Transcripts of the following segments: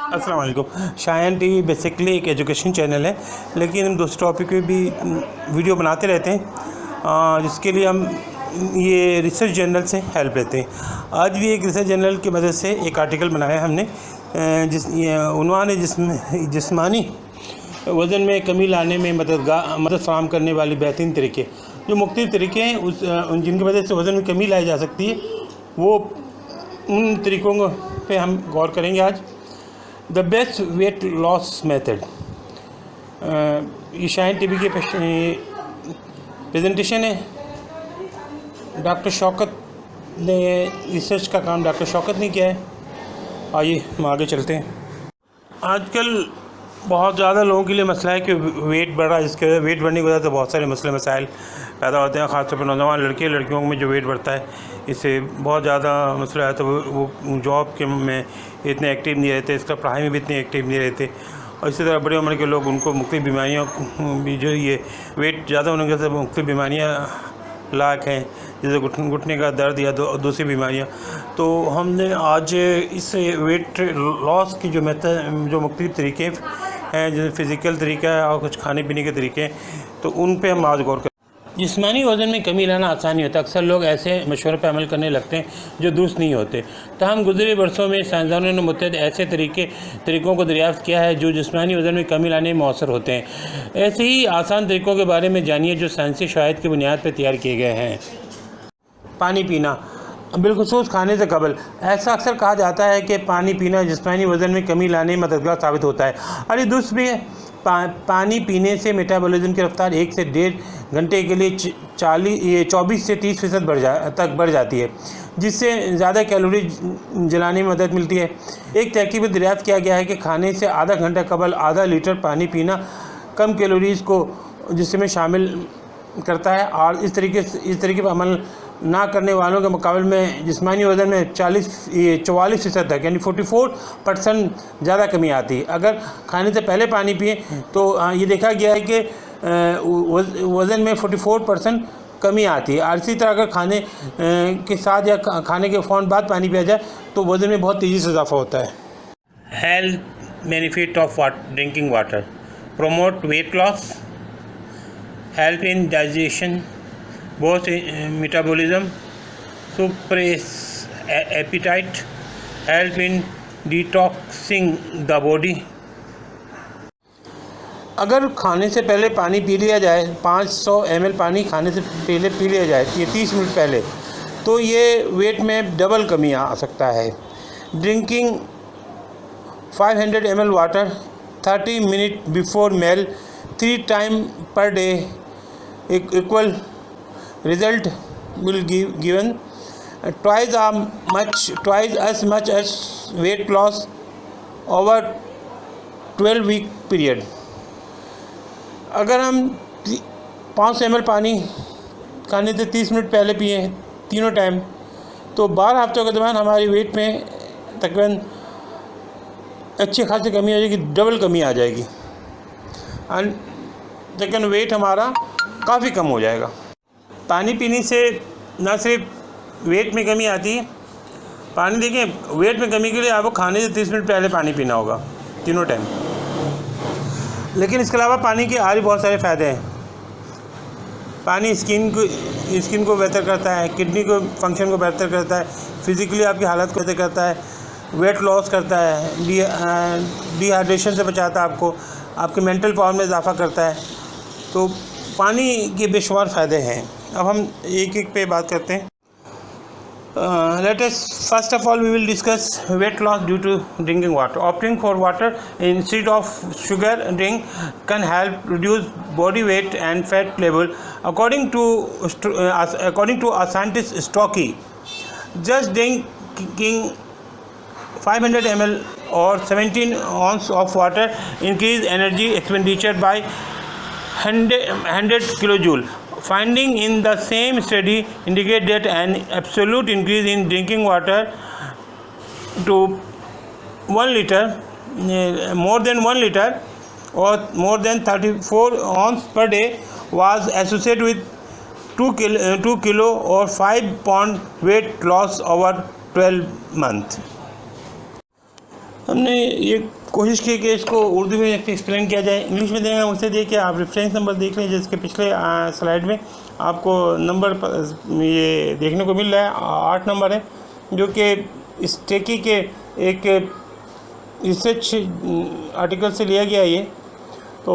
अस्सलाम वालेकुम। Shayan TV basically एक एजुकेशन चैनल है, लेकिन हम दूसरे टॉपिक पे भी वीडियो बनाते रहते हैं, जिसके लिए हम ये रिसर्च जर्नल से हेल्प लेते हैं। आज भी एक रिसर्च जर्नल की मदद से एक आर्टिकल बनाया हमने, उन्वान है जिसमें जिस्मानी वज़न में कमी लाने में मदद फ़राहम करने वाली बेहतरीन तरीके, जो मुख्तलिफ़ तरीके हैं जिनकी वजह से वज़न में कमी लाई जा सकती है, वो उन तरीक़ों पे हम गौर करेंगे आज। The best weight loss method, ये शायन टीवी के प्रेजेंटेशन है। डॉक्टर शौकत ने रिसर्च का काम डॉक्टर शौकत ने किया है। आइए हम आगे चलते हैं। आजकल बहुत ज़्यादा लोगों के लिए मसला है कि वेट बढ़ रहा है, जिसके वेट बढ़ने की वजह से बहुत सारे मसले मसाइल पैदा होते हैं, ख़ासतौर पर नौजवान लड़कियों में जो वेट बढ़ता है, इससे बहुत ज़्यादा मसला है। तो वो जॉब के में इतने एक्टिव नहीं रहते, इसका पढ़ाई में भी इतने एक्टिव नहीं रहते, और इसी तरह बड़ी उम्र के लोग, उनको मुख्तलिफ़ बीमारियों भी, जो ये वेट ज़्यादा होने की वजह से मुख्तलिफ़ बीमारियाँ लाक हैं, जैसे घुटने का दर्द या दूसरी बीमारियाँ। तो हमने आज इस वेट लॉस की जो मुख्तलिफ़ तरीके हैं, जैसे फ़िज़िकल तरीका है और कुछ खाने पीने के तरीके हैं, तो उन पे हम आज गौर करें। जिस्मानी वज़न में कमी लाना आसान नहीं होता। अक्सर लोग ऐसे मशवरे पर अमल करने लगते हैं जो दुरुस्त नहीं होते। ताहम गुज़रे बरसों में साइंसदानों ने मुतअद्दिद ऐसे तरीक़ों को दरियाफ़्त किया है जो जिस्मानी वज़न में कमी लाने में मौसर होते हैं। ऐसे ही आसान तरीक़ों के बारे में जानिए जो साइंसी शवाहिद की बुनियाद पर तैयार किए गए हैं। पानी पीना, बिलखुसूस खाने से कबल। ऐसा अक्सर कहा जाता है कि पानी पीना जिस्मानी वज़न में कमी लाने में मददगार साबित होता है, और ये दुरुस्त भी है। पानी पीने से मेटाबॉलिज्म की रफ्तार 1 से 1.5 घंटे के लिए 24 से 30% तक बढ़ जाती है, जिससे ज़्यादा कैलोरी जलाने में मदद मिलती है। एक तहकीक में दरियाफ़्त किया गया है कि खाने से आधा घंटा कबल आधा लीटर पानी पीना कम कैलोरीज़ को जिस्म में शामिल करता है, और इस तरीके पर अमल ना करने वालों के मुकाबले में जिस्मानी वज़न में 44% तक, यानी 44% ज़्यादा कमी आती है। अगर खाने से पहले पानी पिए तो ये देखा गया है कि वज़न में 44% कमी आती है। और इसी तरह अगर खाने के साथ या खाने के फ़ौरन बाद पानी पिया जाए तो वज़न में बहुत तेज़ी से इजाफा होता है। Health benefit of drinking water: promote weight loss, help in digestion, boost metabolism, suppress appetite, help in detoxing the body। अगर खाने से पहले पानी पी लिया जाए, 500 ml पानी खाने से पहले पी लिया जाए, ये 30 मिनट पहले, तो ये वेट में डबल कमी आ सकता है। Drinking 500 ml water 30 minute before meal 3 time per day equal result will given twice as much as weight loss over 12-week period। अगर हम 500 ml पानी खाने से 30 मिनट पहले पिए तीनों टाइम, तो 12 हफ्तों के दौरान हमारी वेट में तकरीबन अच्छी खासी कमी आ जाएगी, डबल कमी आ जाएगी, और लेकिन वेट हमारा काफ़ी कम हो जाएगा। पानी पीने से न सिर्फ वेट में कमी आती है, पानी देखें, वेट में कमी के लिए आपको खाने से 30 मिनट पहले पानी पीना होगा तीनों टाइम। लेकिन इसके अलावा पानी के और भी बहुत सारे फ़ायदे हैं। पानी स्किन को बेहतर करता है, किडनी को फंक्शन को बेहतर करता है, फिज़िकली आपकी हालत को बेहतर करता है, वेट लॉस करता है, डिहाइड्रेशन से बचाता है आपको, आपके मेंटल पावर में इजाफा करता है। तो पानी के बेशुमार फ़ायदे हैं। अब हम एक एक पे बात करते हैं। Let us first of all we will discuss weight loss due to drinking water. Opting for water instead of sugar drink can help reduce body weight and fat level. According to a scientist Stocky, just drinking 500 ml or 17 ounces of water increase energy expenditure by 100 kilojoule. Finding in the same study indicate that an absolute increase in drinking water to 1 liter, more than 1 liter or more than 34 ounces per day was associated with 2 kilo or 5 pound weight loss over 12 months। हमने ये कोशिश की कि इसको उर्दू में explain किया जाए। English में देना मुझसे देखिए, आप रेफरेंस नंबर देख लें, जिसके पिछले स्लाइड में आपको नंबर ये देखने को मिल रहा है, 8 नंबर है, जो कि स्टेकी के एक रिसर्च आर्टिकल से लिया गया है ये। तो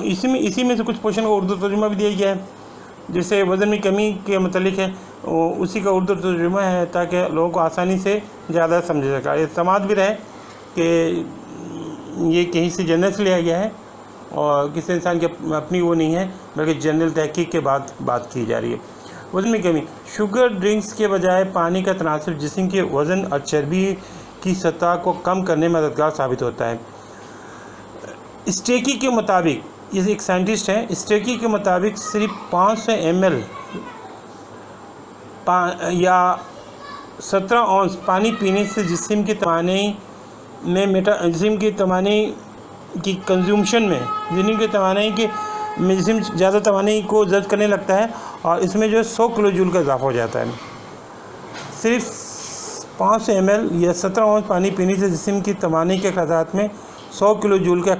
इसी में से कुछ क्वेश्चन का उर्दू तर्जुमा भी दिया गया है, जिससे वज़न में कमी के मतलब है, उसी का उर्दू तर्जुमा है, ताकि लोगों को आसानी से ज़्यादा समझ सका, इत्मीनान भी रहे कि ये कहीं से जर्नल से लिया गया है और किसी इंसान की अपनी वो नहीं है, बल्कि जनरल तहकीक के बाद बात की जा रही है। वज़न में कमी, शुगर ड्रिंक्स के बजाय पानी का तनासुर जिस्म के वज़न और चर्बी की सतह को कम करने में मददगार साबित होता है। स्टेकी के मुताबिक, ये एक साइंटिस्ट है, स्टेकी के मुताबिक सिर्फ 500 ml या 17 औंस पानी पीने से जिस्म की तवानाई में जिस्म की तवानाई की कंज्यूमशन में जिस्म की तवानाई के जिस्म ज़्यादा तवानाई को जब्त करने लगता है और इसमें जो 100 किलो जूल का इजाफा हो जाता है। सिर्फ 500 ml या 17 औंस पानी पीने से जिस्म की तवानाई के अखराजात में 100 किलो जूल का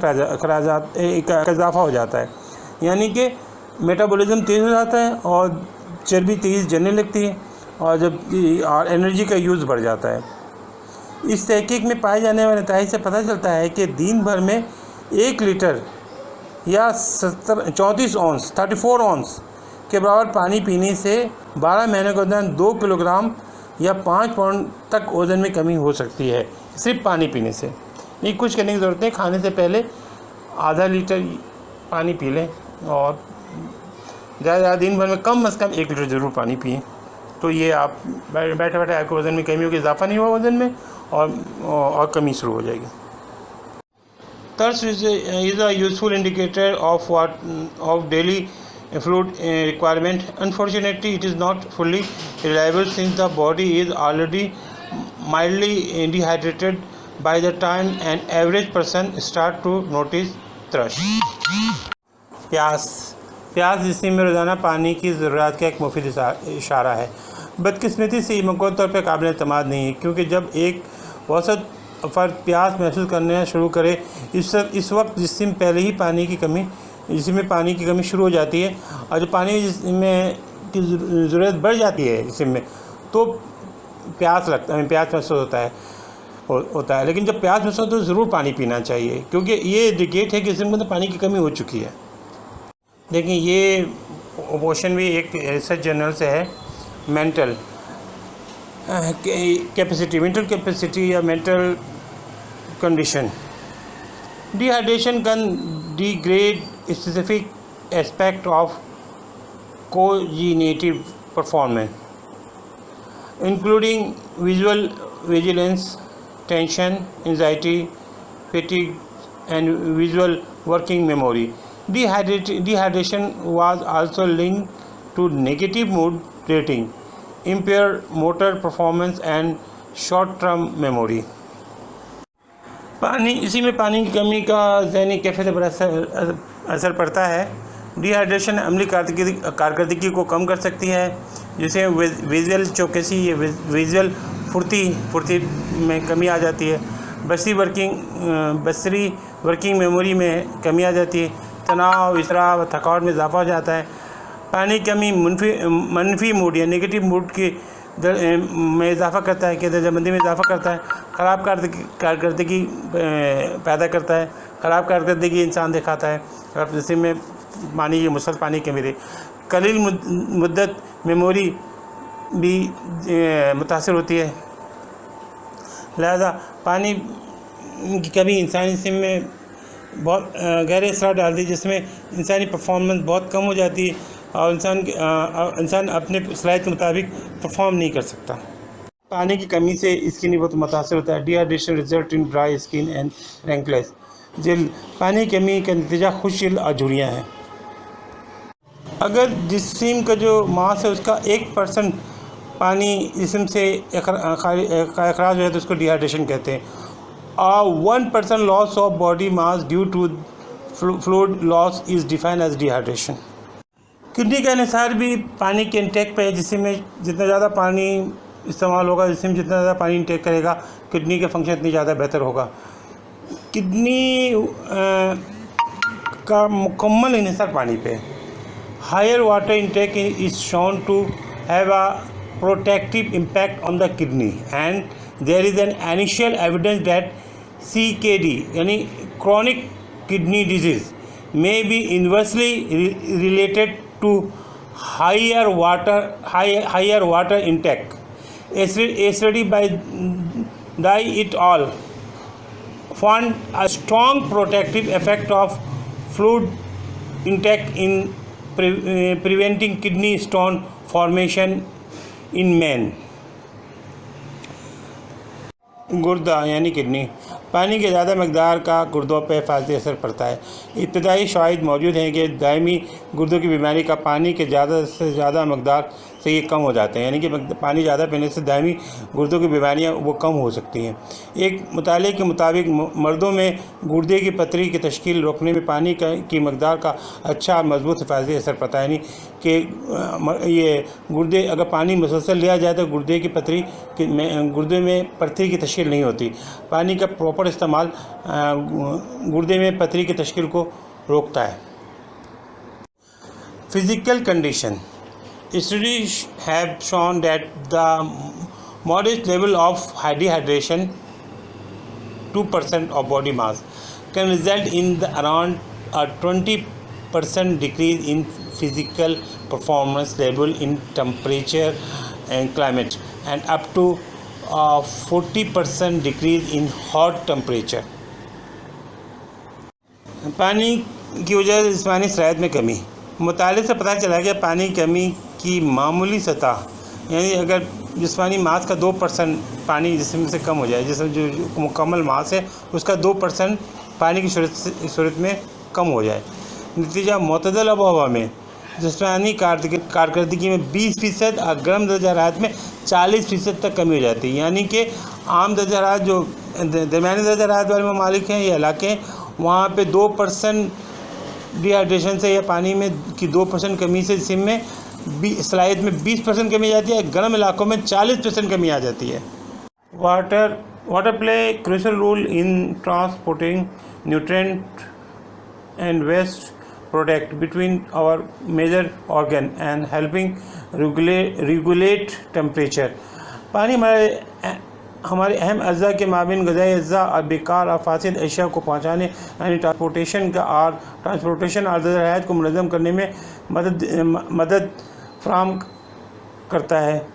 इजाफा हो जाता है, यानी कि मेटाबॉलिज्म तेज़ हो जाता है और चर्बी तेज़ जलने लगती है और एनर्जी का यूज़ बढ़ जाता है। इस तहकीक में पाए जाने वाले नताइज से पता चलता है कि दिन भर में 1 लीटर या 34 औंस के बराबर पानी पीने से 12 महीने के दौरान 2 किलोग्राम या 5 पाउंड तक वज़न में कमी हो सकती है, सिर्फ पानी पीने से। नहीं कुछ करने की ज़रूरत है, खाने से पहले आधा लीटर पानी पी लें और ज़्यादा दिन भर में कम से कम 1 लीटर ज़रूर पानी पिएं, तो ये आप बैठे बैठे आपके वज़न में कमी होगी, इजाफा नहीं हुआ वज़न में और कमी शुरू हो जाएगी। Thirst is a useful indicator of daily fluid requirement. Unfortunately, it is not fully reliable since the body is already mildly dehydrated by the time an average person start to notice thirst. प्यास जिस्म में रोज़ाना पानी की ज़रूरत का एक मुफीद इशारा है। बदकिस्मती से मुकम्मल तौर पर काबिल एतमाद नहीं है, क्योंकि जब एक औसत फ़र्द प्यास महसूस करना शुरू करे, इस वक्त जिस्म पहले ही जिस्म में पानी की कमी शुरू हो जाती है और जो पानी में की ज़रूरत बढ़ जाती है जिस्म में, तो प्यास महसूस होता है। लेकिन जब प्यास महसूस हो तो ज़रूर पानी पीना चाहिए, क्योंकि ये इंडिकेट है कि जिस्म में तो पानी की कमी हो चुकी है। देखिए, ये क्वेश्चन भी एक रिसर्च जर्नल से है, मेंटल कैपेसिटी या mental condition. Dehydration can degrade specific aspect of cognitive performance including visual vigilance, tension, anxiety, fatigue and visual working memory. Dehydration was also linked to negative mood rating, impaired motor performance and short-term memory. इसी में पानी की कमी का ज़हनी कैफियत पर असर पड़ता है। डिहाइड्रेशन अमली कारकर्दगी को कम कर सकती है, जिससे विजुअल चौकसी या विजुअल फुर्ती में कमी आ जाती है। बसरी वर्किंग मेमोरी में कमी आ जाती है। तनाव, इसराफ, थकावट में इजाफा हो जाता है। पानी की कमी मनफी मूड या नेगेटिव मूड के में इजाफा करता है, कि दर्जाबंदी में इजाफा करता है। ख़राब कारकर्दगी पैदा करता है। ख़राब कारकर्दगी इंसान दिखाता है जिसमें पानी की मुसलसल पानी की कमी रही। कलील मुद्दत मेमोरी भी मुतासर होती है। लिहाजा पानी की कमी इंसानी जिस्म में बहुत गहरे असर डालती है, जिसमें इंसानी परफॉर्मेंस बहुत कम हो जाती है और इंसान अपने सलाहियत के मुताबिक परफॉर्म नहीं कर सकता। पानी की कमी से स्किन बहुत मुतासर होता है। Dehydration result in dry skin and wrinkles जल्द। पानी की कमी का नतीजा खुश्क जल्द और झुर्रियाँ हैं। अगर जिस्म का जो मास है उसका 1% पानी जिस्म से अखराज हो जाए तो उसको डिहाइड्रेशन कहते हैं। 1% loss of body mass due to fluid loss is defined as dehydration. Kidney का इन्हिसार भी पानी के इंटेक पे है। जिसमें जितना ज़्यादा पानी इस्तेमाल होगा, जिसमें जितना ज़्यादा पानी इंटेक करेगा, किडनी का फंक्शन इतनी ज़्यादा बेहतर होगा। किडनी का मुकम्मल इन्हिसार पानी पे। Higher water intake is shown to have a protective impact on the kidney and there is an initial evidence that CKD यानी chronic kidney disease may be inversely related to higher water intake. A study by Dai et al. Found a strong protective effect of fluid intake in preventing kidney stone formation in men. गुर्दा यानी kidney, पानी की ज़्यादा मकदार का गुर्दों पर फाजली असर पड़ता है। इब्तदाई शवाहिद मौजूद हैं कि दायमी गुर्दों की बीमारी का पानी के ज़्यादा से ज़्यादा मकदार से ये कम हो जाते हैं, यानी कि पानी ज़्यादा पीने से दायमी गुर्दों की बीमारियां वो कम हो सकती हैं। एक मुताले के मुताबिक मर्दों में गुर्दे की पथरी की तश्कील रोकने में पानी की मकदार का अच्छा मजबूत हिफाजती असर पड़ता है, यानी कि ये गुर्दे अगर पानी मुसलसल लिया जाए तो गुर्दे में पथरी की तश्कील नहीं होती। पानी का प्रॉपर इस्तेमाल गुर्दे में पथरी की तश्कील को रोकता है। Physical condition, studies have shown that the modest level of dehydration 2% of body mass can result in around a 20% decrease in physical performance level in temperature and climate and up to 40% decrease in hot temperature. पानी की वजह से जिस्मानी सलाहियत में कमी, मुताले से पता चला कि पानी की कमी की मामूली सतह, यानी अगर जिस्मानी मास का 2% पानी जिस्म से कम हो जाए, जिसमें जो मुकम्मल मास है उसका 2% पानी की सूरत में कम हो जाए, नतीजा मतदल आबो हवा में जिस्मानी कारकर्दगी में 20% और गर्म दर्जा हरारत में 40% तक कमी हो जाती है। यानी कि आम दर्जा हरारत जो दरमियानी दर्जा हरारत वाले ममालिक हैं या इलाके हैं, वहाँ पे 2% डिहाइड्रेशन से या पानी में की 2% कमी से जिस्म में सलाहियत में 20% कमी आ जाती है, गर्म इलाकों में 40% कमी आ जाती है। Water play crucial role in transporting nutrient and waste product between our major organ and helping regulate temperature. पानी हमारे अहम अज़्ज़ा के माबिन ग़िज़ाई अज़्ज़ा और बेकार और फासिद अशिया को पहुँचाने यानी ट्रांसपोर्टेशन और ज़राअत को मुनज़्ज़म करने में मदद फ़राहम करता है।